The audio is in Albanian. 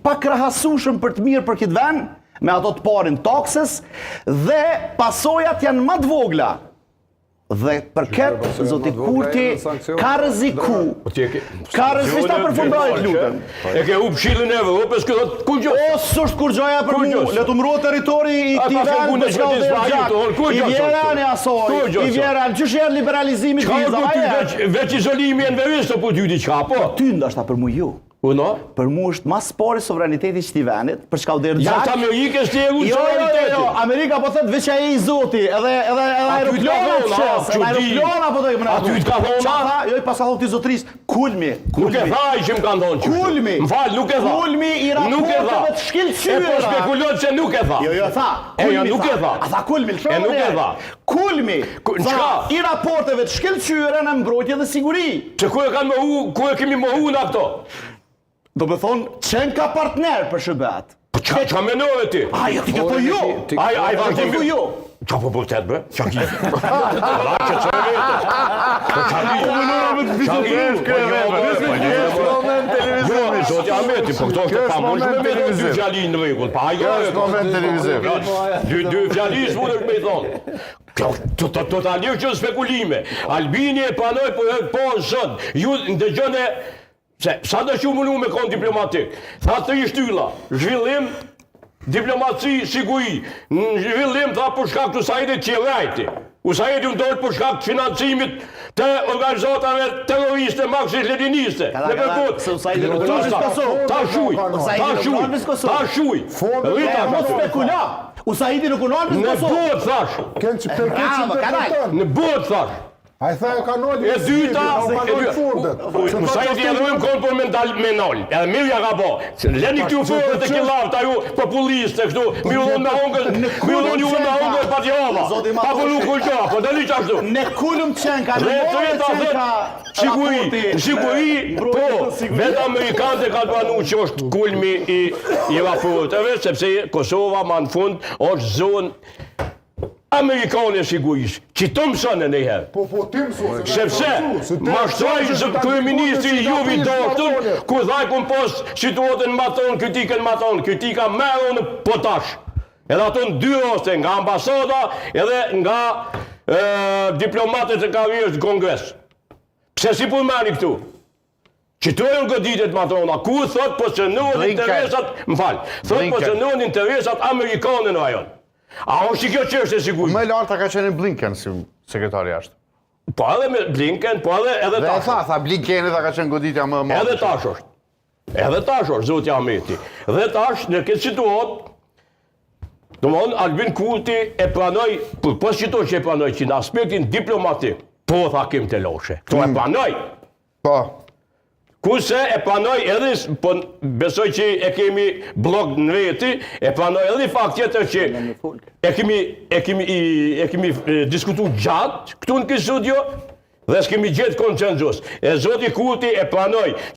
pa krahasueshëm për të mirë për këtë vend, me ato të parin taksës, dhe pasojat janë më të vogla. Dhe për këtë, zoti Kurti ka rreziku. Ka rreziku ta përfundoj lutem. E ke u pshillën e Evropës që thot kur gjë. O s'është kur gjoja për mua, le të mbrohet territori i këtij vendi. I vjerën e asoj. I vjerën ç'është janë liberalizimi i vizave. Veç izolimi janë vetë po dy diçka po. Ty ndoshta për mua jo. Uno? Për mua është mas pari sovraniteti i këtij vendit, për çka u der gjak. Ja Amerikës ti e u sovraniteti. Jo, Amerika po thot veç ai i zoti, edhe aeroplanat çes, aeroplana po do të më. Aty të ka thonë, jo i pasallot i zotris, kulmi. Nuk e thaj që më kanë thonë që. Kulmi. M'fal, nuk e tha. Kulmi i raporteve të shkëlqyera. Po spekulon se nuk e tha. Jo, tha. Nuk e tha. A tha kulmi, çfarë? Nuk e tha. Kulmi. Çka? I raporteve të shkëlqyera në mbrojtje dhe siguri. Se ku e kanë mohu, ku e kemi mohu në ato? Do me thonë, qenë ka partner për shëbet. Qa menove ti? Aja, ti ke po jo. Aja, vazhdim po jo. Qa po bërtet, bre? Qa ki? La, që të vete. Qa ki? Zoti Ahmeti, po këto është pa mundshme me dy fjali në rregull. Pa ajo është dy fjali s'mund është me i thonë. Totalisht që spekulime. Albini e pranoj po sot. Ju ndëgjone se sa do që mundu me konë diplomatik. Tha të i shtylla, zhvillim, diplomaci, siguri. Në zhvillim, tha për shkak të Saidit qelajti. Usaidi ndorë për shkak të financimit të organizatave terroriste, marxist-leniniste. Në përkut, ta shuj. Rita, mos spekula. Usaidi nuk unë në bot, thash. Në bot, thash. A i tha e ka nolli, e dyta, Usaidi e dhujmë konë për me nolli, edhe mirja ka po. Leni këtu fërët e killavt, aju populiste, kështu, mi ullon me hongër patjava, pa përlu kulqa, po dhe li qashtu. Ne kullum qenë ka në mojë qenë Siguri, po, vetë Amerikante ka të pranu që është kulmi i raporteve, sepse Kosova, ma në fund, është zonë Amerikane sigurisht, që të mësënë në herë. Po ti mësone. Sepse, mashtroj kryeministri Juvi Dortun, ku dhaj kun posë situatën maton, kritika mero në potash. Edhe ato në dy roste, nga ambasada edhe nga diplomatët e karrierës në kongres. Pse si për meni këtu? Që të e në goditet matrona, ku thot pësënohen interesat, më falë, thot pësënohen interesat Amerikane në rajon. A është që kjo qështë e sigur? Me larta ka qenë Blinken si sekretari jashtë. Po edhe me Blinken, po edhe tash. Dhe tha Blinken edhe ka qenë goditja më madhe. Edhe tash është. Edhe tash është, zoti Ahmeti. Dhe tash në këtë situatë, domthonë Albin Kurti e pranoj, po shqitoj që e pranoj që në aspektin diplomatik, po thakim të loshe. Këto e pranoj. Po. Kurse e pranoj edhe, po besoj që e kemi blok në veti, e pranoj edhe fakt tjetër që e kemi diskutu gjatë këtu në këtë studio dhe s'kemi gjetë konsenzus. E zoti Kurti e pranoj